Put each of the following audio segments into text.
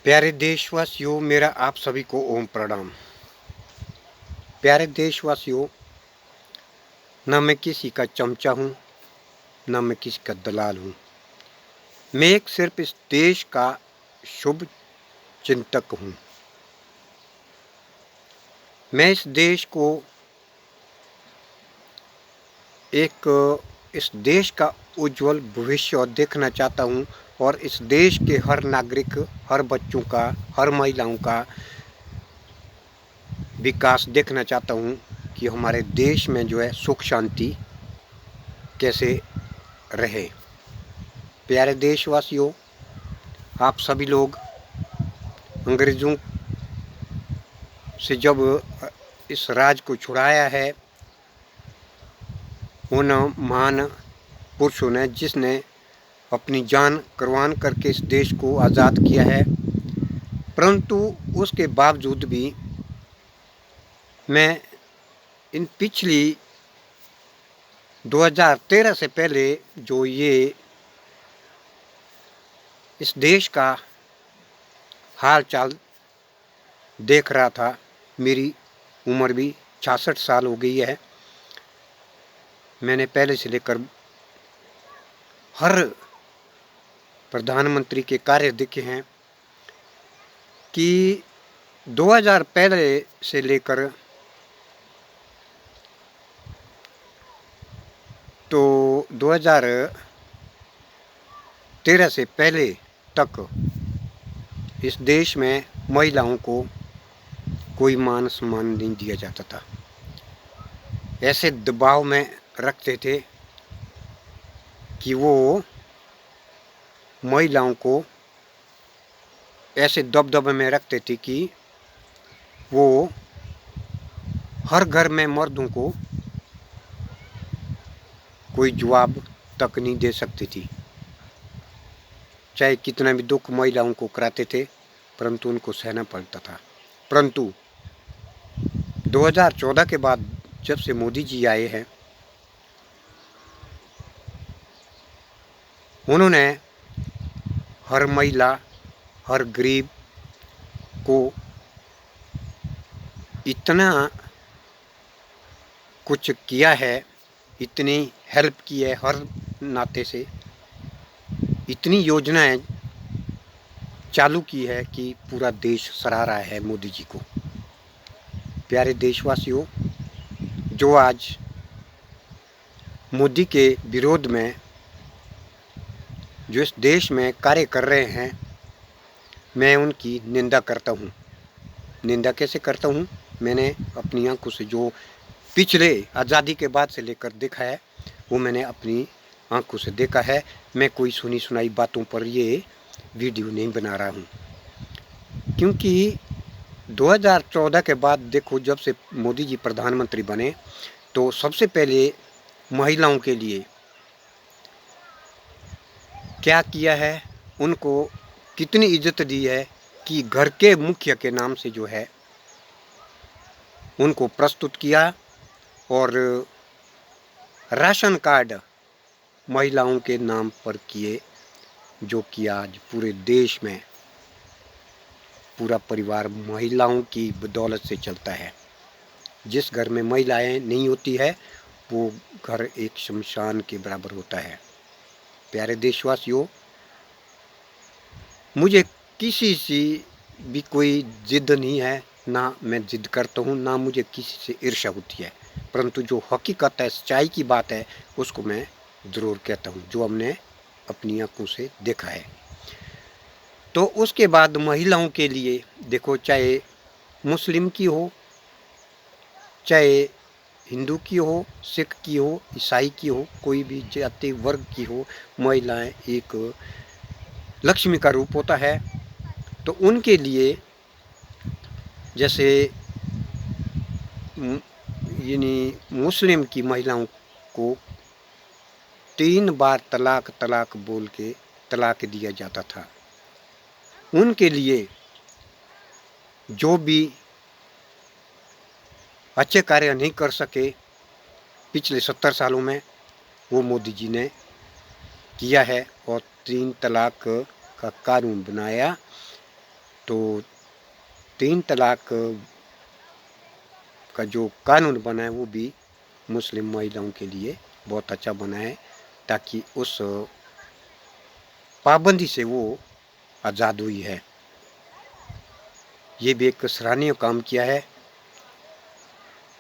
प्यारे देशवासियों, मेरा आप सभी को ओम प्रणाम। प्यारे देशवासियों, न मैं किसी का चमचा हूँ, न मैं किसी का दलाल हूँ। मैं एक सिर्फ इस देश का शुभ चिंतक हूँ। मैं इस देश को इस देश का उज्जवल भविष्य देखना चाहता हूँ और इस देश के हर नागरिक, हर बच्चों का, हर महिलाओं का विकास देखना चाहता हूँ कि हमारे देश में जो है सुख शांति कैसे रहे। प्यारे देशवासियों, आप सभी लोग अंग्रेज़ों से जब इस राज को छुड़ाया है, उन महान पुरुषों ने जिसने अपनी जान कुर्बान करके इस देश को आज़ाद किया है, परंतु उसके बावजूद भी मैं इन पिछली 2013 से पहले जो ये इस देश का हाल चाल देख रहा था। मेरी उम्र भी 66 साल हो गई है। मैंने पहले से लेकर हर प्रधानमंत्री के कार्य देखे हैं कि 2000 पहले से लेकर तो 2013 से पहले तक इस देश में महिलाओं को कोई मान सम्मान नहीं दिया जाता था। ऐसे दबाव में रखते थे कि वो महिलाओं को ऐसे दबदबे में रखते थे कि वो हर घर में मर्दों को कोई जवाब तक नहीं दे सकती थी। चाहे कितना भी दुख महिलाओं को कराते थे, परंतु उनको सहना पड़ता था। परंतु 2014 के बाद जब से मोदी जी आए हैं, उन्होंने हर महिला, हर गरीब को इतना कुछ किया है, इतनी हेल्प की है, हर नाते से इतनी योजनाएं चालू की है कि पूरा देश सराह रहा है मोदी जी को। प्यारे देशवासियों, जो आज मोदी के विरोध में जो इस देश में कार्य कर रहे हैं, मैं उनकी निंदा करता हूँ। निंदा कैसे करता हूँ? मैंने अपनी आंखों से जो पिछले आज़ादी के बाद से लेकर देखा है, वो मैंने अपनी आंखों से देखा है। मैं कोई सुनी सुनाई बातों पर ये वीडियो नहीं बना रहा हूँ, क्योंकि 2014 के बाद देखो, जब से मोदी जी प्रधानमंत्री बने तो सबसे पहले महिलाओं के लिए क्या किया है, उनको कितनी इज्जत दी है कि घर के मुखिया के नाम से जो है उनको प्रस्तुत किया और राशन कार्ड महिलाओं के नाम पर किए, जो कि आज पूरे देश में पूरा परिवार महिलाओं की बदौलत से चलता है। जिस घर में महिलाएं नहीं होती है, वो घर एक शमशान के बराबर होता है। प्यारे देशवासियों, मुझे किसी से भी कोई जिद नहीं है, ना मैं जिद करता हूँ, ना मुझे किसी से ईर्ष्या होती है, परंतु जो हकीकत है, सच्चाई की बात है, उसको मैं ज़रूर कहता हूँ, जो हमने अपनी आंखों से देखा है। तो उसके बाद महिलाओं के लिए देखो, चाहे मुस्लिम की हो, चाहे हिंदू की हो, सिख की हो, ईसाई की हो, कोई भी जाति वर्ग की हो, महिलाएं एक लक्ष्मी का रूप होता है। तो उनके लिए जैसे यानी मुस्लिम की महिलाओं को 3 बार तलाक तलाक बोल के तलाक दिया जाता था। उनके लिए जो भी अच्छे कार्य नहीं कर सके पिछले 70 सालों में, वो मोदी जी ने किया है और 3 तलाक का कानून बनाया तो 3 तलाक का जो कानून बना है वो भी मुस्लिम महिलाओं के लिए बहुत अच्छा बना है, ताकि उस पाबंदी से वो आज़ाद हुई है। ये भी एक सराहनीय काम किया है।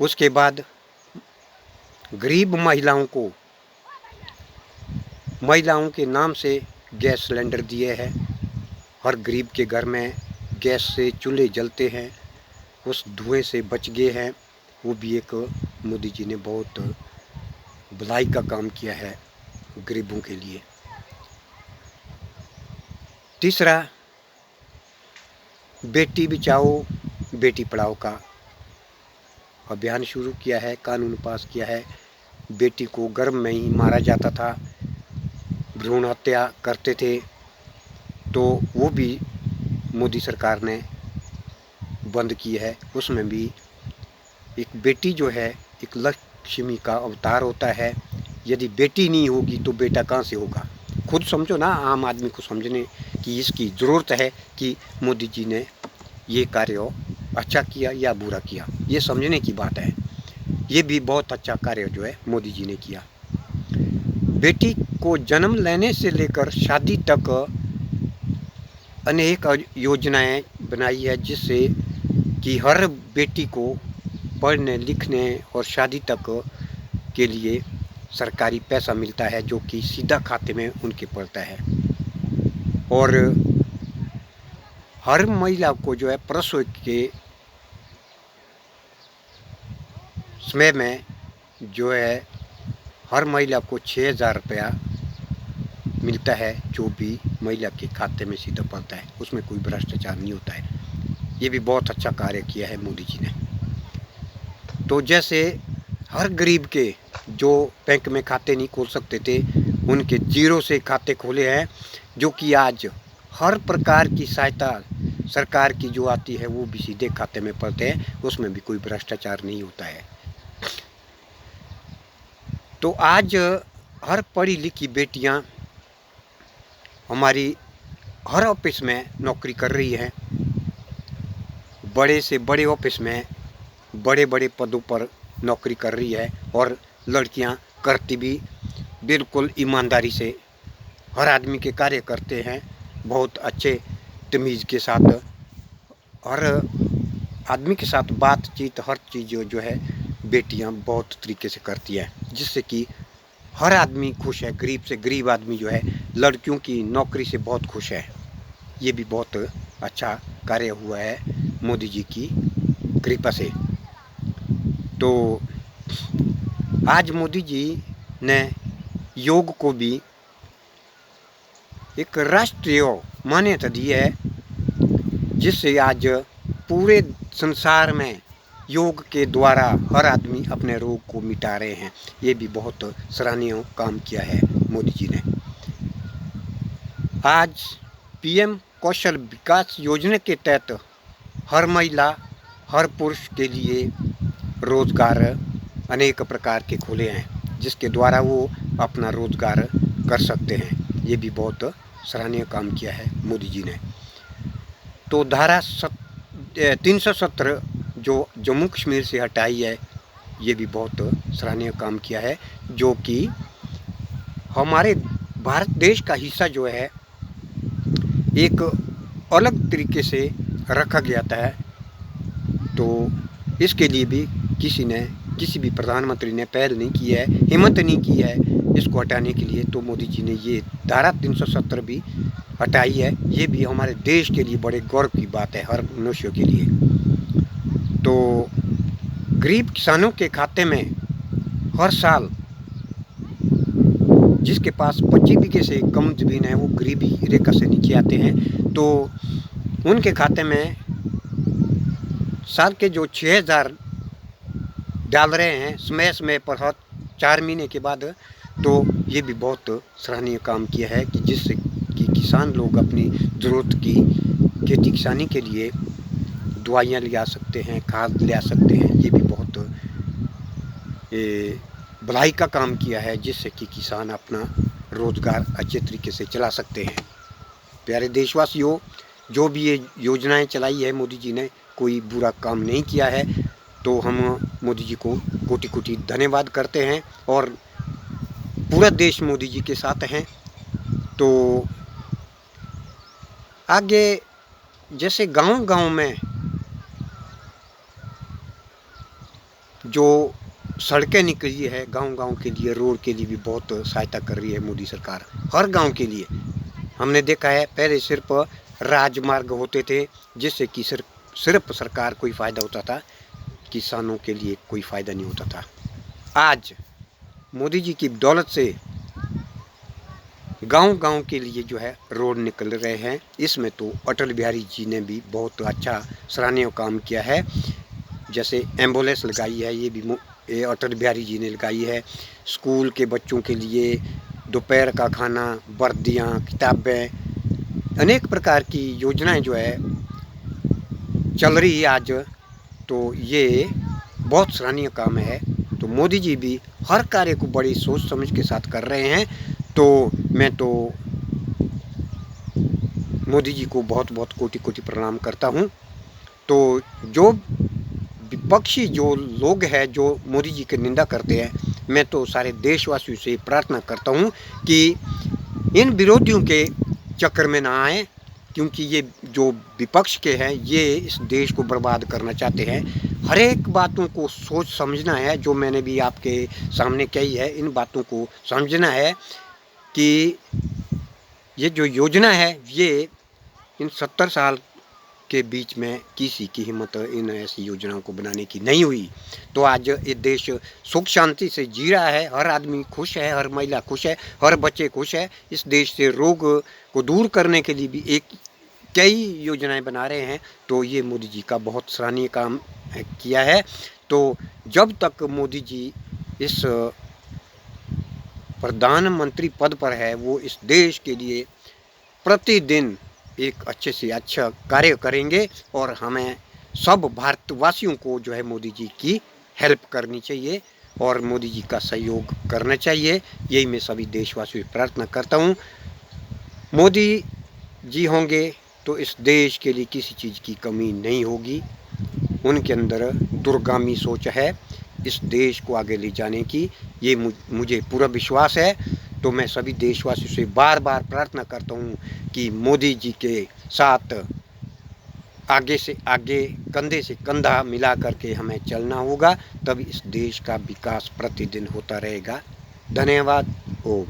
उसके बाद गरीब महिलाओं के नाम से गैस सिलेंडर दिए हैं। हर गरीब के घर में गैस से चूल्हे जलते हैं, उस धुएं से बच गए हैं। वो भी एक मोदी जी ने बहुत भलाई का काम किया है गरीबों के लिए। तीसरा, बेटी बचाओ बेटी पढ़ाओ का अभियान शुरू किया है, कानून पास किया है। बेटी को गर्भ में ही मारा जाता था, भ्रूण हत्या करते थे, तो वो भी मोदी सरकार ने बंद की है। उसमें भी एक बेटी जो है एक लक्ष्मी का अवतार होता है। यदि बेटी नहीं होगी तो बेटा कहाँ से होगा? खुद समझो ना, आम आदमी को समझने की इसकी ज़रूरत है कि मोदी जी ने ये कार्य अच्छा किया या बुरा किया, ये समझने की बात है। ये भी बहुत अच्छा कार्य जो है मोदी जी ने किया। बेटी को जन्म लेने से लेकर शादी तक अनेक योजनाएं बनाई है, जिससे कि हर बेटी को पढ़ने लिखने और शादी तक के लिए सरकारी पैसा मिलता है, जो कि सीधा खाते में उनके पड़ता है। और हर महिला को जो है प्रसव के समय में जो है हर महिला को 6,000 रुपया मिलता है, जो भी महिला के खाते में सीधा पड़ता है। उसमें कोई भ्रष्टाचार नहीं होता है। ये भी बहुत अच्छा कार्य किया है मोदी जी ने। तो जैसे हर गरीब के जो बैंक में खाते नहीं खोल सकते थे, उनके जीरो से खाते खोले हैं, जो कि आज हर प्रकार की सहायता सरकार की जो आती है वो भी सीधे खाते में पड़ते हैं। उसमें भी कोई भ्रष्टाचार नहीं होता है। तो आज हर पढ़ी लिखी बेटियां हमारी हर ऑफिस में नौकरी कर रही हैं। बड़े से बड़े ऑफिस में बड़े बड़े पदों पर नौकरी कर रही है, और लड़कियां करती भी बिल्कुल ईमानदारी से हर आदमी के कार्य करते हैं, बहुत अच्छे तमीज़ के साथ हर आदमी के साथ बातचीत, हर चीज़ जो है बेटियां बहुत तरीके से करती हैं, जिससे कि हर आदमी खुश है। गरीब से गरीब आदमी जो है लड़कियों की नौकरी से बहुत खुश है। ये भी बहुत अच्छा कार्य हुआ है मोदी जी की कृपा से। तो आज मोदी जी ने योग को भी एक राष्ट्रीय मान्यता दी है, जिससे आज पूरे संसार में योग के द्वारा हर आदमी अपने रोग को मिटा रहे हैं। ये भी बहुत सराहनीय काम किया है मोदी जी ने। आज पीएम कौशल विकास योजना के तहत हर महिला हर पुरुष के लिए रोजगार अनेक प्रकार के खुले हैं, जिसके द्वारा वो अपना रोजगार कर सकते हैं। ये भी बहुत सराहनीय काम किया है मोदी जी ने। तो धारा 370 जो जम्मू कश्मीर से हटाई है, ये भी बहुत सराहनीय काम किया है, जो कि हमारे भारत देश का हिस्सा जो है एक अलग तरीके से रखा गया था। तो इसके लिए भी किसी भी प्रधानमंत्री ने पहल नहीं की है, हिम्मत नहीं की है इसको हटाने के लिए। तो मोदी जी ने ये धारा 370 भी हटाई है। ये भी हमारे देश के लिए बड़े गौरव की बात है, हर मनुष्य के लिए। तो गरीब किसानों के खाते में हर साल, जिसके पास 25 बीघे से कम ज़मीन है, वो गरीबी रेखा से नीचे आते हैं, तो उनके खाते में साल के जो 6,000 डाल रहे हैं समय समय पर हर 4 महीने के बाद, तो ये भी बहुत सराहनीय काम किया है कि जिससे कि किसान लोग अपनी ज़रूरत की खेती किसानी के लिए दवाइयाँ ले आ सकते हैं, खाद ले आ सकते हैं। ये भी बहुत भलाई का काम किया है, जिससे कि किसान अपना रोज़गार अच्छे तरीके से चला सकते हैं। प्यारे देशवासियों, जो भी ये योजनाएं चलाई है मोदी जी ने, कोई बुरा काम नहीं किया है। तो हम मोदी जी को कोटि कोटि धन्यवाद करते हैं और पूरा देश मोदी जी के साथ हैं। तो आगे जैसे गांव-गांव में जो सड़कें निकली है, गांव-गांव के लिए, रोड के लिए भी बहुत सहायता कर रही है मोदी सरकार, हर गांव के लिए। हमने देखा है पहले सिर्फ राजमार्ग होते थे जिससे कि सिर्फ सरकार को ही फ़ायदा होता था, किसानों के लिए कोई फ़ायदा नहीं होता था। आज मोदी जी की बदौलत से गांव-गांव के लिए जो है रोड निकल रहे हैं। इसमें तो अटल बिहारी जी ने भी बहुत अच्छा सराहनीय काम किया है। जैसे एम्बुलेंस लगाई है, ये अटल बिहारी जी ने लगाई है। स्कूल के बच्चों के लिए दोपहर का खाना, वर्दियाँ, किताबें, अनेक प्रकार की योजनाएं जो है चल रही है आज। तो ये बहुत सराहनीय काम है। तो मोदी जी भी हर कार्य को बड़ी सोच समझ के साथ कर रहे हैं। तो मैं तो मोदी जी को बहुत बहुत कोटि कोटि प्रणाम करता हूँ। तो जो विपक्षी जो लोग हैं जो मोदी जी की निंदा करते हैं, मैं तो सारे देशवासियों से प्रार्थना करता हूँ कि इन विरोधियों के चक्कर में ना आए, क्योंकि ये जो विपक्ष के हैं ये इस देश को बर्बाद करना चाहते हैं। हर एक बातों को सोच समझना है, जो मैंने भी आपके सामने कही है, इन बातों को समझना है कि ये जो योजना है ये इन 70 साल के बीच में किसी की हिम्मत इन ऐसी योजनाओं को बनाने की नहीं हुई। तो आज ये देश सुख शांति से जी रहा है, हर आदमी खुश है, हर महिला खुश है, हर बच्चे खुश है। इस देश से रोग को दूर करने के लिए भी कई योजनाएं बना रहे हैं। तो ये मोदी जी का बहुत सराहनीय काम किया है। तो जब तक मोदी जी इस प्रधानमंत्री पद पर है, वो इस देश के लिए प्रतिदिन एक अच्छे से अच्छा कार्य करेंगे और हमें सब भारतवासियों को जो है मोदी जी की हेल्प करनी चाहिए और मोदी जी का सहयोग करना चाहिए। यही मैं सभी देशवासियों से प्रार्थना करता हूँ। मोदी जी होंगे तो इस देश के लिए किसी चीज़ की कमी नहीं होगी। उनके अंदर दूरगामी सोच है इस देश को आगे ले जाने की, ये मुझे पूरा विश्वास है। तो मैं सभी देशवासियों से बार बार प्रार्थना करता हूँ कि मोदी जी के साथ आगे से आगे, कंधे से कंधा मिला करके हमें चलना होगा, तभी इस देश का विकास प्रतिदिन होता रहेगा। धन्यवाद। ओम।